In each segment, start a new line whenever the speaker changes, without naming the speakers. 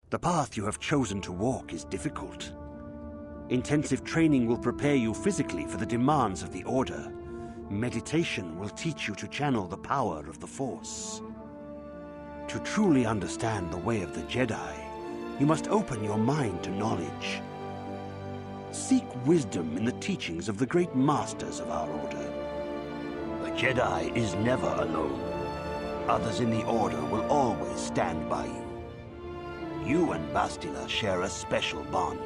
The path you have chosen to walk is difficult. Intensive training will prepare you physically for the demands of the Order. Meditation will teach you to channel the power of the Force. To truly understand the way of the Jedi, you must open your mind to knowledge. Seek wisdom in the teachings of the great masters of our Order. The Jedi is never alone. Others in the Order will always stand by you. You and Bastila share a special bond.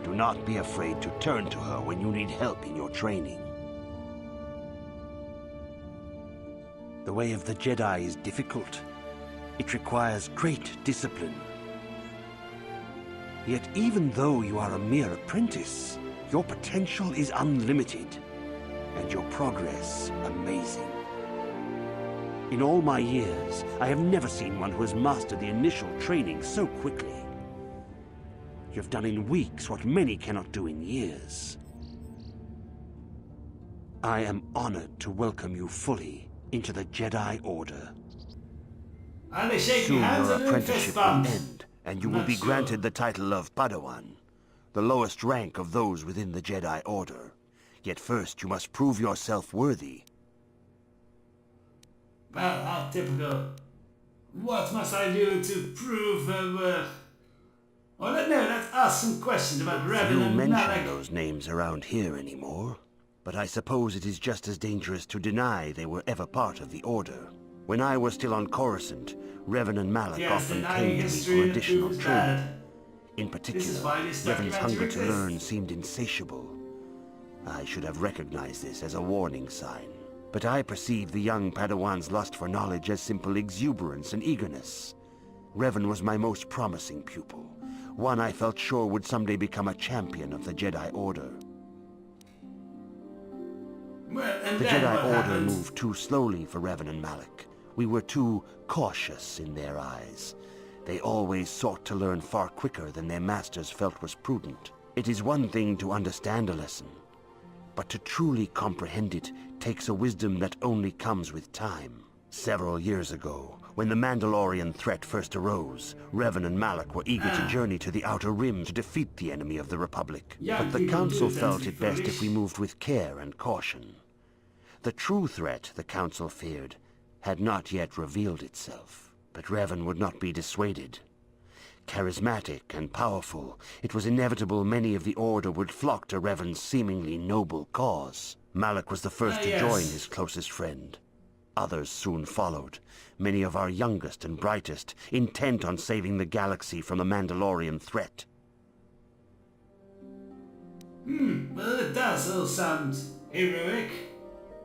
Do not be afraid to turn to her when you need help in your training. The way of the Jedi is difficult. It requires great discipline. Yet even though you are a mere apprentice, your potential is unlimited, and your progress amazing. In all my years, I have never seen one who has mastered the initial training so quickly. You have done in weeks what many cannot do in years. I am honored to welcome you fully into the Jedi Order. Soon your apprenticeship will end, and you will be granted the title of Padawan, the lowest rank of those within the Jedi Order. Yet first you must prove yourself worthy.
Well, how typical. What must I do to prove worth? Oh, no, let's ask some questions about Revan
Few
and
mention
Malak.
those names around here anymore, but I suppose it is just as dangerous to deny they were ever part of the Order. When I was still on Coruscant, Revan and Malak
Yes,
often
denying
came to me
history
for additional
is
training.
bad.
In particular,
why this
Revan's hunger
documentary
to
exists.
learn seemed insatiable. I should have recognized this as a warning sign. But I perceived the young Padawan's lust for knowledge as simple exuberance and eagerness. Revan was my most promising pupil, one I felt sure would someday become a champion of the Jedi Order.
Well, and
The
then
Jedi
what
Order
happened?
moved too slowly for Revan and Malak. We were too cautious in their eyes. They always sought to learn far quicker than their masters felt was prudent. It is one thing to understand a lesson, but to truly comprehend it takes a wisdom that only comes with time. Several years ago, when the Mandalorian threat first arose, Revan and Malak were eager to journey to the Outer Rim to defeat the enemy of the Republic.
Young
But the
people
Council
do tend to
felt
be
it best if
foolish.
we moved with care and caution. The true threat, the Council feared, had not yet revealed itself. But Revan would not be dissuaded. Charismatic and powerful, it was inevitable many of the Order would flock to Revan's seemingly noble cause. Malak was the first to
yes.
join his closest friend. Others soon followed, many of our youngest and brightest, intent on saving the galaxy from the Mandalorian threat.
Well, it does all sound heroic.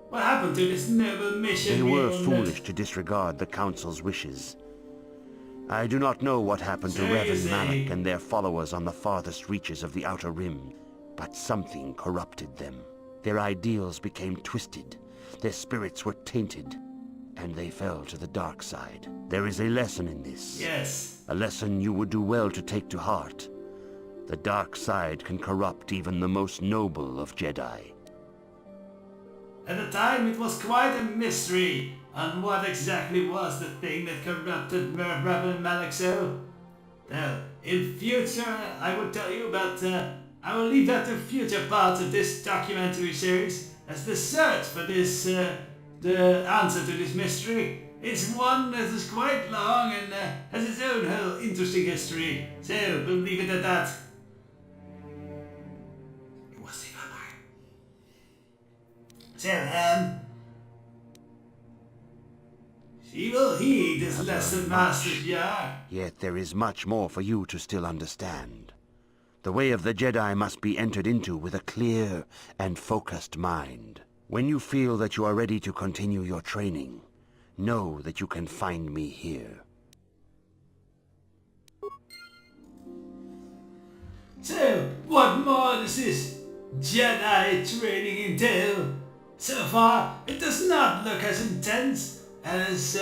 What happened to this noble mission?
They were
beyond
foolish to disregard the Council's wishes. I do not know what happened to Revan, Malak, and their followers on the farthest reaches of the Outer Rim, but something corrupted them. Their ideals became twisted, their spirits were tainted, and they fell to the dark side. There is a lesson in this.
Yes.
A lesson you would do well to take to heart. The dark side can corrupt even the most noble of Jedi.
At the time, it was quite a mystery on what exactly was the thing that corrupted Revan and Malak so. Now, in future, I will tell you, but I will leave that to future parts of this documentary series, as the search for this, the answer to this mystery is one that is quite long and has its own whole interesting history. So, we'll leave it at that. It was the vampire. So, she will heed this lesson, Master Jar.
Yet there is much more for you to still understand. The way of the Jedi must be entered into with a clear and focused mind. When you feel that you are ready to continue your training, know that you can find me here.
So, what more does this Jedi training entail? So far, it does not look as intense and as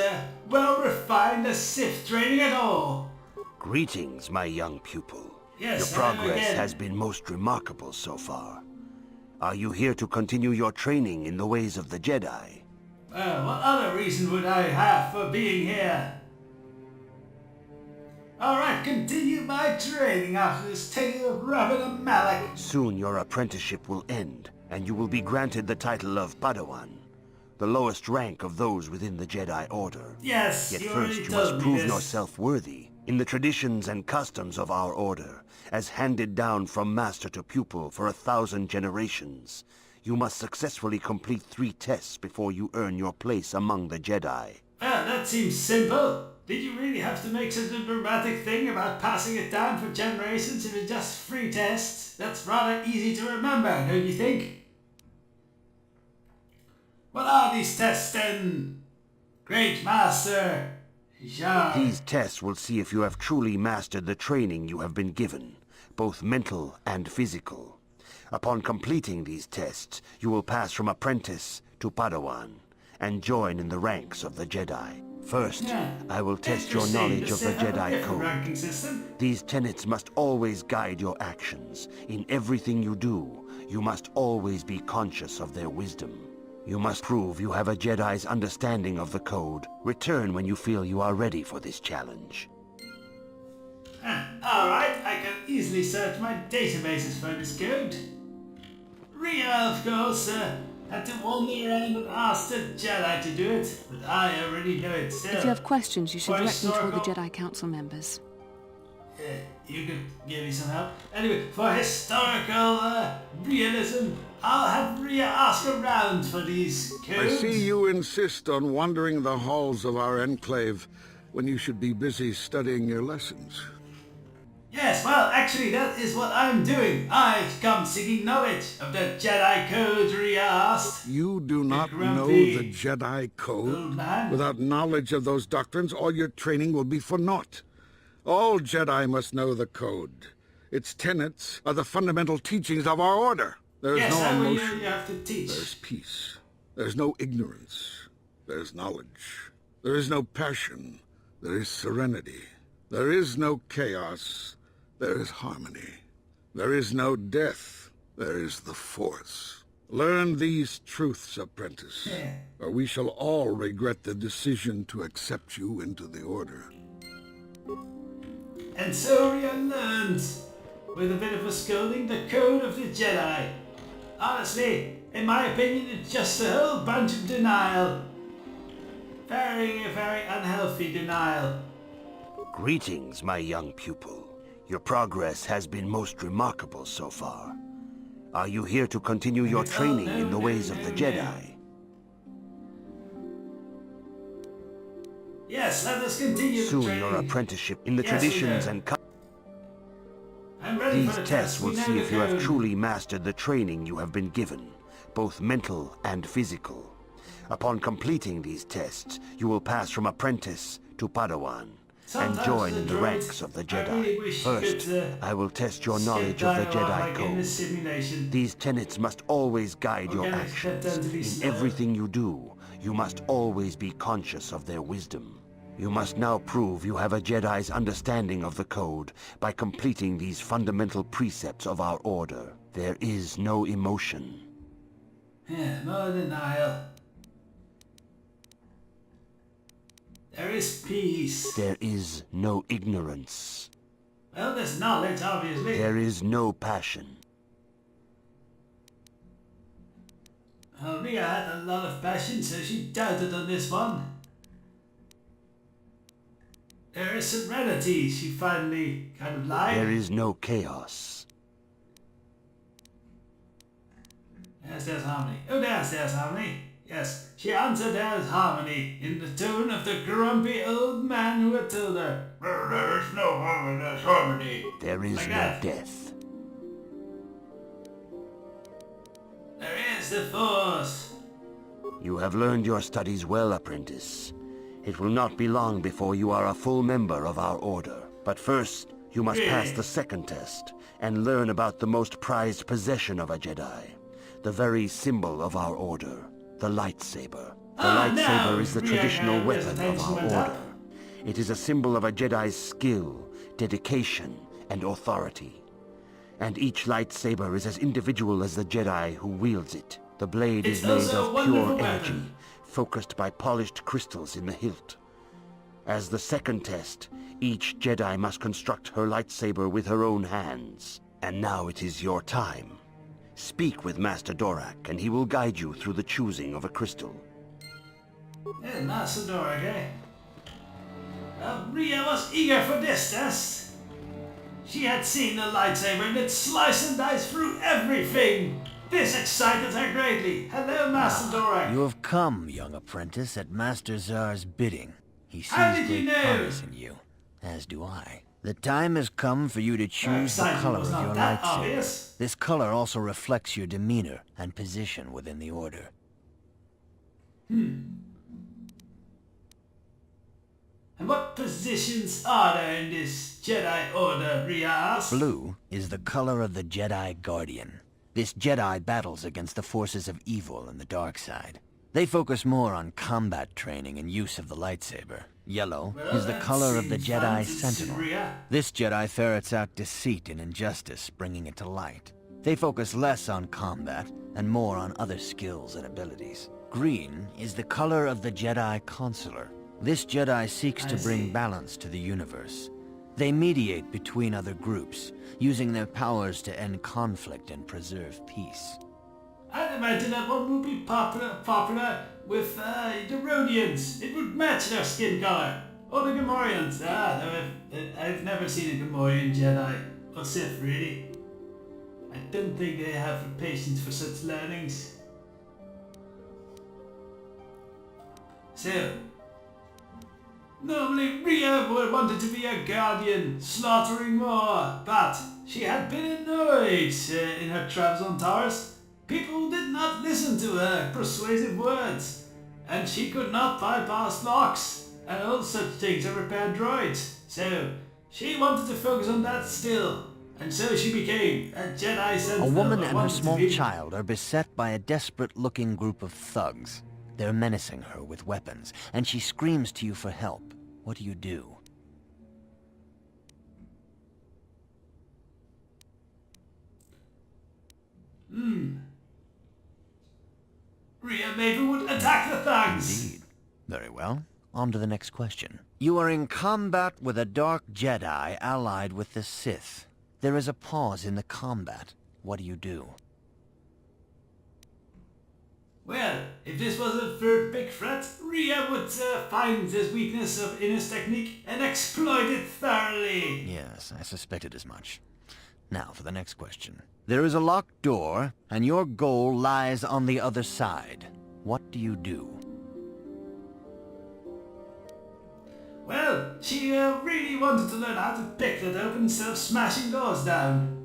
well-refined as Sith training at all.
Greetings, my young pupil.
Yes,
Your progress
again.
has been most remarkable so far. Are you here to continue your training in the ways of the Jedi?
Well, what other reason would I have for being here? Alright, continue my training after this tale of Revan and Malak.
Soon your apprenticeship will end, and you will be granted the title of Padawan, the lowest rank of those within the Jedi Order.
Yes,
Yet
you
first
already
you
told
must
me
prove
this.
yourself worthy in the traditions and customs of our Order, as handed down from master to pupil for 1,000 generations. You must successfully complete 3 tests before you earn your place among the Jedi.
Well, that seems simple. Did you really have to make such a dramatic thing about passing it down for generations if it's just 3 tests? That's rather easy to remember, don't you think? What are these tests then? Great Master. Sure.
These tests will see if you have truly mastered the training you have been given, both mental and physical. Upon completing these tests, you will pass from apprentice to Padawan, and join in the ranks of the Jedi. First, I will test your knowledge of the Jedi Code. These tenets must always guide your actions. In everything you do, you must always be conscious of their wisdom. You must prove you have a Jedi's understanding of the Code. Return when you feel you are ready for this challenge.
Alright, I can easily search my databases for this code. Ria, of course, had to wander around and ask the Jedi to do it, but I already know it still.
If you have questions, you should
For
direct them toward the
historical-
Jedi Council members.
You could give me some help. Anyway, for historical realism, I'll have Ria ask around for these
I
codes.
see you insist on wandering the halls of our enclave when you should be busy studying your lessons.
Yes, well, actually, that is what I'm doing. I've come seeking knowledge of the Jedi Code, Ria asked.
You do not know
grumpy
the Jedi
old
Code.
man.
Without knowledge of those doctrines, all your training will be for naught. All Jedi must know the Code. Its tenets are the fundamental teachings of our Order. There is
Yes,
no
that way
emotion.
you have to teach.
There's peace. There's no ignorance. There's knowledge. There is no passion. There is serenity. There is no chaos. There is harmony. There is no death. There is the Force. Learn these truths, apprentice, or we shall all regret the decision to accept you into the Order.
And so Ria learned, with a bit of a scolding, the Code of the Jedi. Honestly, in my opinion, it's just a whole bunch of denial. Very, very unhealthy denial.
Greetings, my young pupil. Your progress has been most remarkable so far. Are you here to continue your training in the ways of the Jedi?
Yes, let us continue the
Soon
training.
your apprenticeship in the
Yes, we
traditions
do.
and
I'm ready
These
for the
tests
test.
will
We know
see
the
if you have
code.
truly mastered the training you have been given, both mental and physical. Upon completing these tests, you will pass from apprentice to Padawan, and
Sometimes
join
the
in the
droids-
ranks of the
I
Jedi.
really wish you
First,
could,
I will test your
skip
knowledge of the
dialogue
Jedi
like in
Code.
this simulation.
These tenets must always guide your
Organic
actions.
them to be
In
slow.
everything you do, you must always be conscious of their wisdom. You must now prove you have a Jedi's understanding of the Code by completing these fundamental precepts of our Order. There is no emotion.
Yeah, more denial. There is peace.
There is no ignorance.
Well, there's knowledge, obviously.
There is no passion.
Well, Ria had a lot of passion, so she doubted on this one. There is serenity, she finally kind of lied.
There is no chaos.
Yes, there's harmony. Oh, there's harmony. Yes, she answered there's harmony in the tone of the grumpy old man who had told her, there is no harmony, there's harmony.
There is
Like
no
that.
death.
There is the Force.
You have learned your studies well, apprentice. It will not be long before you are a full member of our Order. But first, you must pass
Really?
the second test and learn about the most prized possession of a Jedi. The very symbol of our Order, the lightsaber. The lightsaber
no!
is the
Ria
traditional
Ria's
weapon of
attention
our
went up.
Order. It is a symbol of a Jedi's skill, dedication, and authority. And each lightsaber is as individual as the Jedi who wields it. The blade
It's
is made
also a
of
wonderful
pure
weapon.
energy, focused by polished crystals in the hilt. As the second test, each Jedi must construct her lightsaber with her own hands. And now it is your time. Speak with Master Dorak, and he will guide you through the choosing of a crystal.
Yeah, Master Dorak, eh? Rhea was eager for this test. She had seen the lightsaber and it sliced and diced through everything. This excited her greatly. Hello, Master Dorak.
You have come, young apprentice, at Master Zar's bidding. He
How
sees
did you
great
know?
promise in you, as do I. The time has come for you to choose the
excitement
color
was
of
not
your
that
lightsaber.
obvious.
This color also reflects your demeanor and position within the Order.
And what positions are there in this Jedi Order, Rhea asked?
Blue is the color of the Jedi Guardian. This Jedi battles against the forces of evil and the dark side. They focus more on combat training and use of the lightsaber. Yellow is the
that
color of the
seems
Jedi
fun to
Sentinel.
see, Rhea.
This Jedi ferrets out deceit and injustice, bringing it to light. They focus less on combat and more on other skills and abilities. Green is the color of the Jedi Consular. This Jedi seeks to bring balance to the universe. They mediate between other groups, using their powers to end conflict and preserve peace.
I'd imagine that one would be popular with the Rhodians. It would match their skin color. Or the Gamorreans. No, I've never seen a Gamorrean Jedi or Sith, really. I don't think they have the patience for such learnings. So, normally Rhea wanted to be a guardian, slaughtering more, but she had been annoyed in her travels on Taurus. People did not listen to her persuasive words, and she could not bypass locks and all such things and repair droids. So she wanted to focus on that still, and so she became a Jedi Sentinel.
A woman
or
and her
wanted to
small
be.
child are beset by a desperate-looking group of thugs. They're menacing her with weapons, and she screams to you for help. What do you do?
Rhea maybe would attack the thugs.
Indeed. Very well. On to the next question. You are in combat with a dark Jedi allied with the Sith. There is a pause in the combat. What do you do?
Well, if this was a third big threat, Rhea would find this weakness in his technique and exploit it thoroughly.
Yes, I suspected as much. Now for the next question. There is a locked door, and your goal lies on the other side. What do you do?
Well, she really wanted to learn how to pick that open instead of smashing doors down.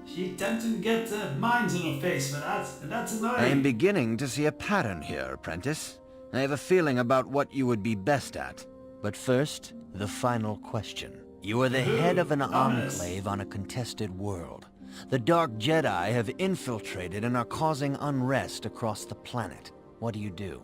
She tended to get mines in her face for that, and that's annoying.
I am beginning to see a pattern here, apprentice. I have a feeling about what you would be best at. But first, the final question. You are the head of an enclave on a contested world. The Dark Jedi have infiltrated and are causing unrest across the planet. What do you do?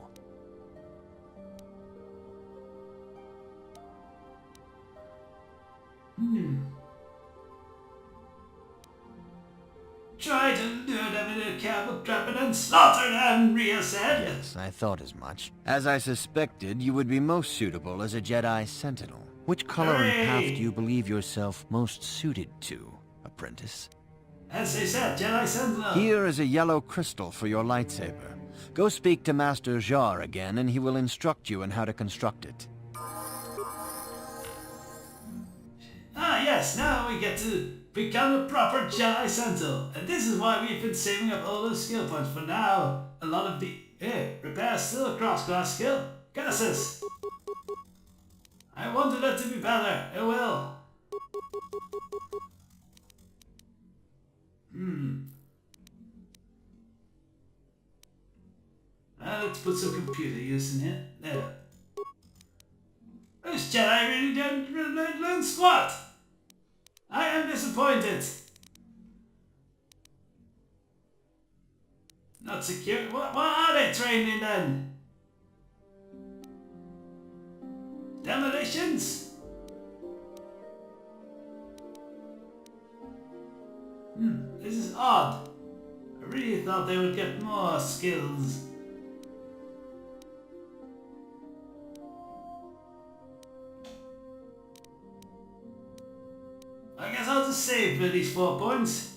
Try to lure them in a cattle trap and then slaughter them, Rhea said.
Yes, I thought as much. As I suspected, you would be most suitable as a Jedi Sentinel. Which color and path do you believe yourself most suited to, apprentice?
As they said, Jedi Sentinel.
Here is a yellow crystal for your lightsaber. Go speak to Master Jar again, and he will instruct you in how to construct it.
Ah yes, now we get to become a proper Jedi Sentinel. And this is why we've been saving up all those skill points for now. A lot of the repair is still a cross-class skill. Curses! I wanted it to be better. It will. Let's put some computer use in here. There. Those Jedi really don't learn squat. I am disappointed. Not secure. What are they trained in then? Demolitions? This is odd. I really thought they would get more skills. I guess I'll just save for these 4 points.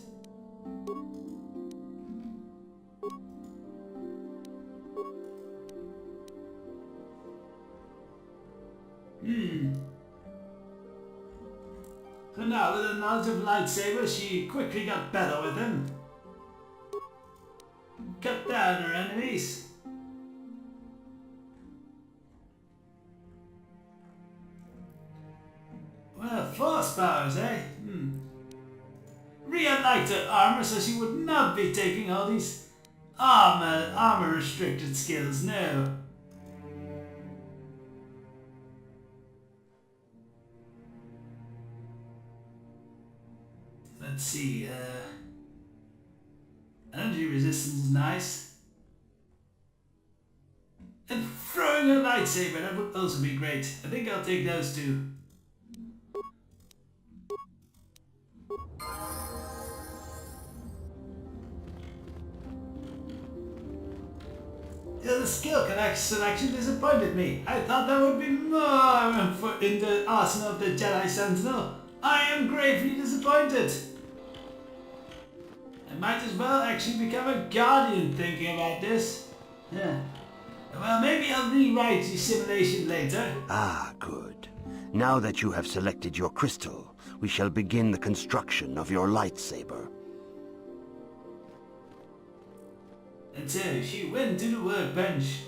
So now, with the knowledge of lightsabers, she quickly got better with them. Cut down her enemies. Well, force powers, eh? Rhea liked her armor, so she would not be taking all these armor restricted skills, no. Let's see, energy resistance is nice. And throwing a lightsaber, that would also be great. I think I'll take those two. Yeah, the skill selection disappointed me. I thought there would be more in the arsenal of the Jedi Sentinel. I am gravely disappointed. I might as well actually become a Guardian thinking about this. Yeah. Well, maybe I'll rewrite the simulation later.
Ah, good. Now that you have selected your crystal, we shall begin the construction of your lightsaber.
And so she went to the workbench.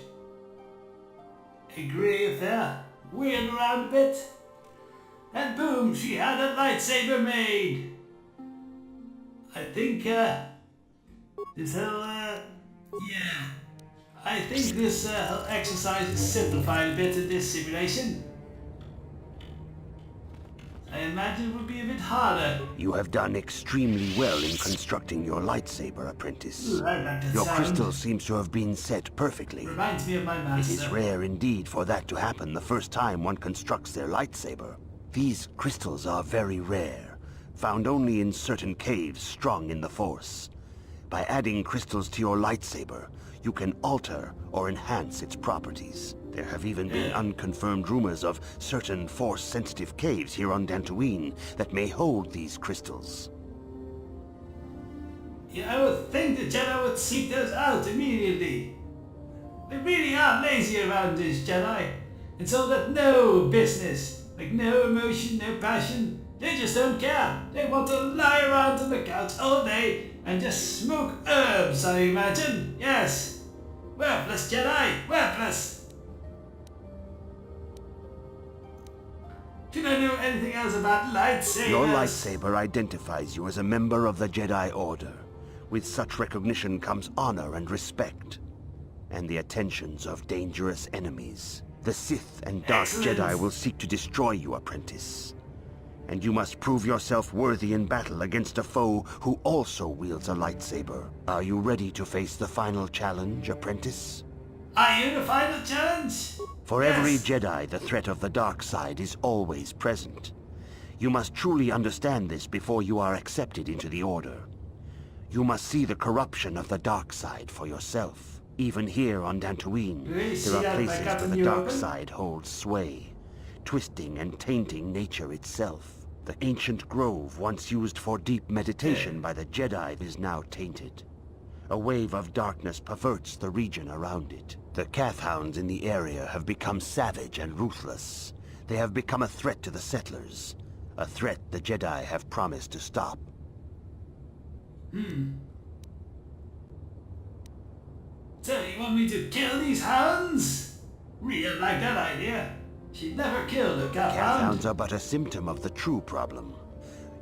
Agree with her, wheeled around a bit, and boom, she had a lightsaber made. I think this whole I think this whole exercise is simplified a bit in this simulation. I imagine it would be a bit harder.
You have done extremely well in constructing your lightsaber, apprentice.
Ooh, I like that
Your
sound.
crystal seems to have been set perfectly.
Reminds me of my
It
master.
is rare indeed for that to happen the first time one constructs their lightsaber. These crystals are very rare, found only in certain caves strong in the Force. By adding crystals to your lightsaber, you can alter or enhance its properties. There have even been unconfirmed rumors of certain Force-sensitive caves here on Dantooine that may hold these crystals.
Yeah, I would think the Jedi would seek those out immediately. They really are lazy around this Jedi. It's all that no business. Like no emotion, no passion. They just don't care. They want to lie around on the couch all day and just smoke herbs, I imagine. Yes. Worthless Jedi. Worthless. Do I know anything else about lightsabers?
Your lightsaber identifies you as a member of the Jedi Order. With such recognition comes honor and respect, and the attentions of dangerous enemies. The Sith and Dark
Excellent.
Jedi will seek to destroy you, apprentice. And you must prove yourself worthy in battle against a foe who also wields a lightsaber. Are you ready to face the final challenge, apprentice?
Are you the final challenge?
For
Yes.
every Jedi, the threat of the dark side is always present. You must truly understand this before you are accepted into the Order. You must see the corruption of the dark side for yourself. Even here on Dantooine,
Really? See
there are
that
places
back up
where
in
the
the
dark
open?
side holds sway, twisting and tainting nature itself. The ancient grove once used for deep meditation by the Jedi is now tainted. A wave of darkness perverts the region around it. The Kath hounds in the area have become savage and ruthless. They have become a threat to the settlers. A threat the Jedi have promised to stop.
So you want me to kill these hounds? Rhea liked that idea. She'd never killed a Kath
Kath
hound.
hounds are but a symptom of the true problem.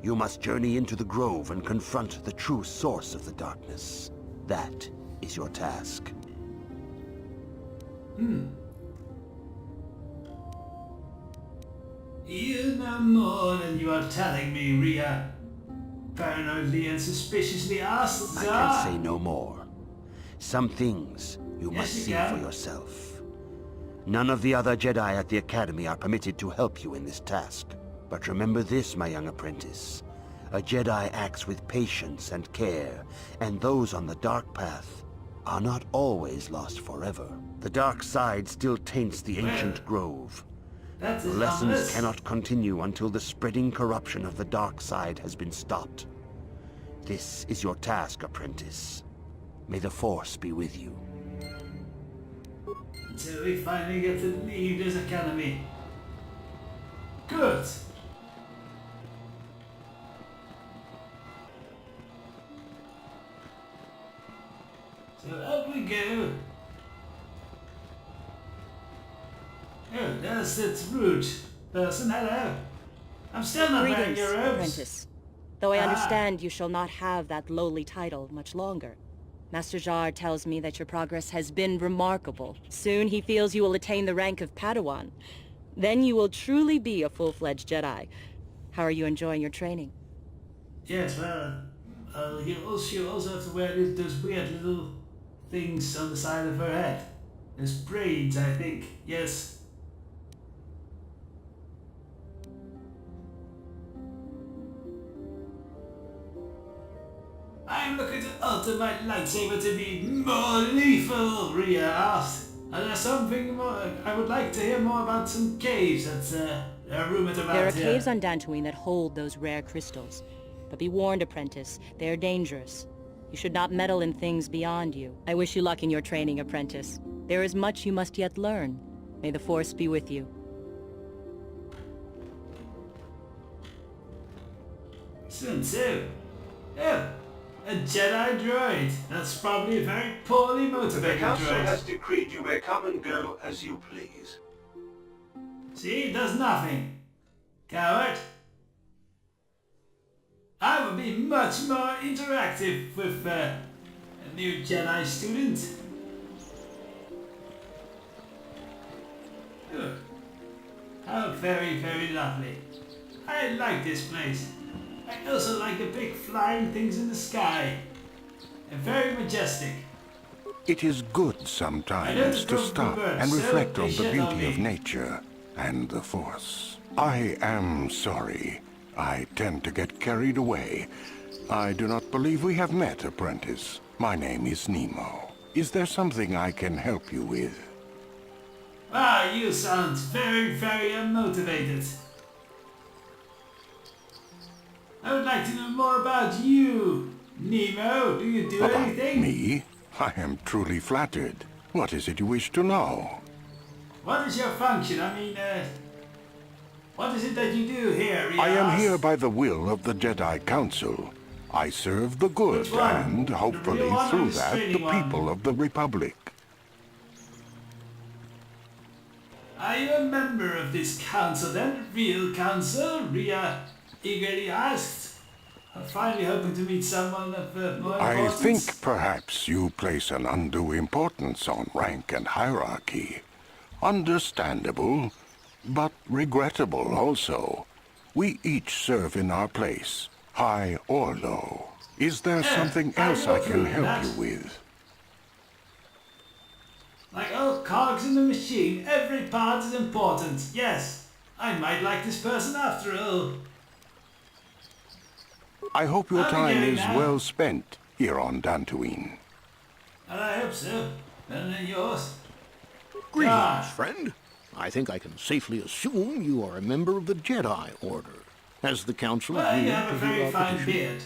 You must journey into the grove and confront the true source of the darkness. That is your task.
You know more than you are telling me, Rhea. Paranoidly and suspiciously asked,
I can say no more. Some things you
Yes,
must
you
see
can.
for yourself. None of the other Jedi at the Academy are permitted to help you in this task. But remember this, my young apprentice. A Jedi acts with patience and care, and those on the dark path are not always lost forever. The dark side still taints the ancient grove.
That is
The lessons
ominous.
cannot continue until the spreading corruption of the dark side has been stopped. This is your task, apprentice. May the Force be with you.
Until we finally get to leave this academy. Good. So up we go. Oh, there's that rude person. Hello. I'm still not wearing
Greetings,
your robes.
apprentice. Though I
Ah.
understand you shall not have that lowly title much longer. Master Jar tells me that your progress has been remarkable. Soon he feels you will attain the rank of Padawan. Then you will truly be a full-fledged Jedi. How are you enjoying your training?
Yes, well, you also have to wear those weird little things on the side of her head. There's braids, I think. Yes. I'm looking to alter my lightsaber to be more lethal, Rhea asked. And there's something more. I would like to hear more about some caves that's rumored about
There are
here.
caves on Dantooine that hold those rare crystals. But be warned, apprentice, they are dangerous. You should not meddle in things beyond you. I wish you luck in your training, apprentice. There is much you must yet learn. May the Force be with you.
Soon too. Oh, a Jedi droid. That's probably a very poorly
The
motivated
Council
droid.
has decreed you may come and go as you please.
See, it does nothing. Coward. I would be much more interactive with a new Jedi student. Ugh. How very, very lovely. I like this place. I also like the big flying things in the sky. They're very majestic.
It is good
I know
sometimes
the
to
growth
stop
of birds,
and
so
reflect
they
on the
shed on
beauty of
me.
nature and the Force. I am sorry. I tend to get carried away. I do not believe we have met, apprentice. My name is Nemo. Is there something I can help you with?
Ah, you sound very, very unmotivated. I would like to know more about you, Nemo. Do you do
About
anything?
me? I am truly flattered. What is it you wish to know?
What is your function? I mean, what is it that you do here, Rias?
I am here by the will of the Jedi Council. I serve the good
Which one?
and,
The
hopefully
real one or
through
the
that, the
training one?
people of the Republic.
Are you a member of this council then? Real council? Ria eagerly asked. I'm finally hoping to meet someone of more
I
importance.
think perhaps you place an undue importance on rank and hierarchy. Understandable, but regrettable also. We each serve in our place, high or low. Is there
Yeah,
something
I
else
will
I can
prove
help
that.
you with?
Like all cogs in the machine, every part is important. Yes, I might like this person after all.
I hope your
I'm
time
beginning
is
now.
well spent here on Dantooine.
And I hope so. Better than yours.
Greetings,
Ah.
friend. I think I can safely assume you are a member of the Jedi Order. Has the Council
Well,
agreed
you have a
to
very
hear our
fine
petition?
beard.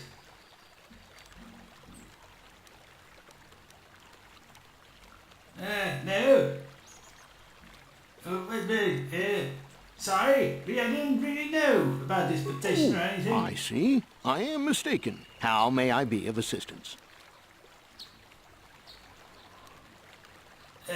No. Oh, wait. Sorry, I didn't really know about this petition or anything.
I see. I am mistaken. How may I be of assistance?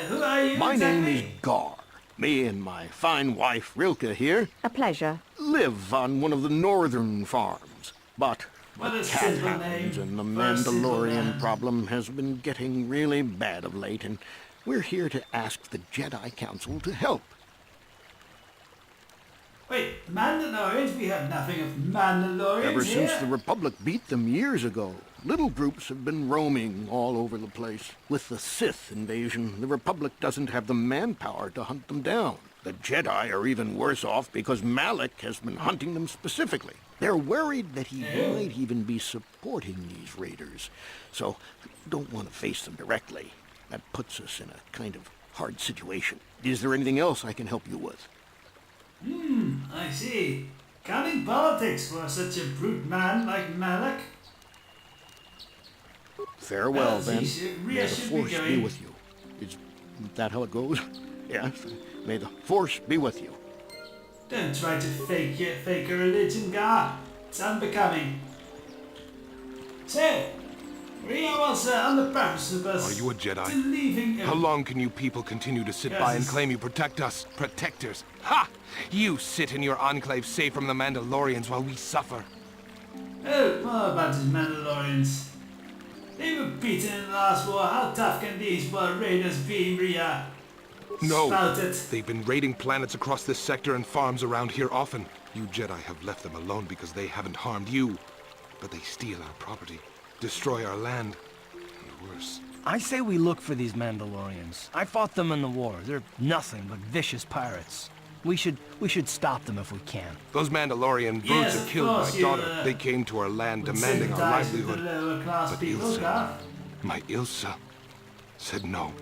Who are you
My
exactly?
name is Gar. Me and my fine wife, Rilke, here,
A pleasure.
live on one of the northern farms. But
What
the
a
cat
simple
hounds
name
and the
for a simple
Mandalorian
man.
problem has been getting really bad of late, and we're here to ask the Jedi Council to help.
Wait, Mandalorians? We have nothing of Mandalorians
Ever
here.
since the Republic beat them years ago, little groups have been roaming all over the place. With the Sith invasion, the Republic doesn't have the manpower to hunt them down. The Jedi are even worse off because Malak has been hunting them specifically. They're worried that he might even be supporting these raiders, so don't want to face them directly. That puts us in a kind of hard situation. Is there anything else I can help you with?
I see. Counting politics for such a brute man like Malak?
Farewell,
Well,
then.
she
May the
should be
Force be
going.
with you. Is that how it goes? Yes. May the Force be with you.
Don't try to fake a religion, Gar. It's unbecoming. So, Ria was on the precipice
Are you a Jedi?
to leaving.
How long can you people continue to sit by and
Yes.
claim you protect us, protectors? Ha! You sit in your enclave safe from the Mandalorians while we suffer.
Oh, more about these Mandalorians. They were beaten in the last war. How tough can these raiders be, Ria?
No,
Spout it.
they've been raiding planets across this sector and farms around here often. You Jedi have left them alone because they haven't harmed you. But they steal our property, destroy our land, and worse.
I say we look for these Mandalorians. I fought them in the war. They're nothing but vicious pirates. We should stop them if we can.
Those Mandalorian brutes
Yes,
have
of
killed
course,
my
you,
daughter. They came to our land demanding our
sympathize with
livelihood.
the lower class
But
people,
Ilsa,
Gar.
my Ilsa, said no.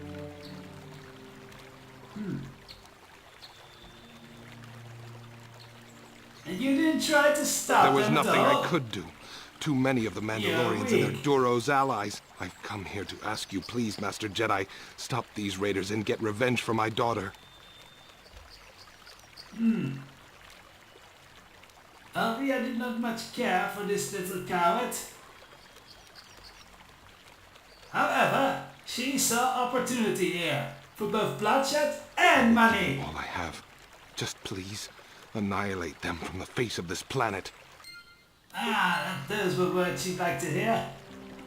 And you didn't try to stop
There was
them
nothing
at all?
I could do. Too many of the Mandalorians and their
weak.
Duro's allies. I've come here to ask you, please, Master Jedi, stop these raiders and get revenge for my daughter.
Alvia did not much care for this little coward. However, she saw opportunity here for both bloodshed and money.
All I have. Just please, annihilate them from the face of this planet.
Those were words she'd like to hear.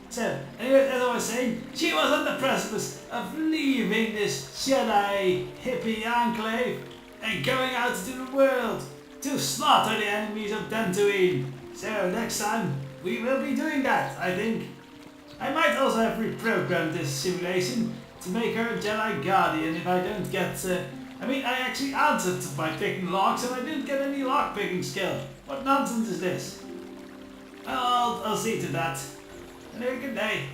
So, anyway, as I was saying, she was on the precipice of leaving this Jedi hippie enclave and going out into the world to slaughter the enemies of Dantooine. So, next time, we will be doing that, I think. I might also have reprogrammed this simulation to make her a Jedi Guardian if I don't get... I actually answered by picking locks and I didn't get any lock picking skill. What nonsense is this? Well, I'll see to that. And have a good day.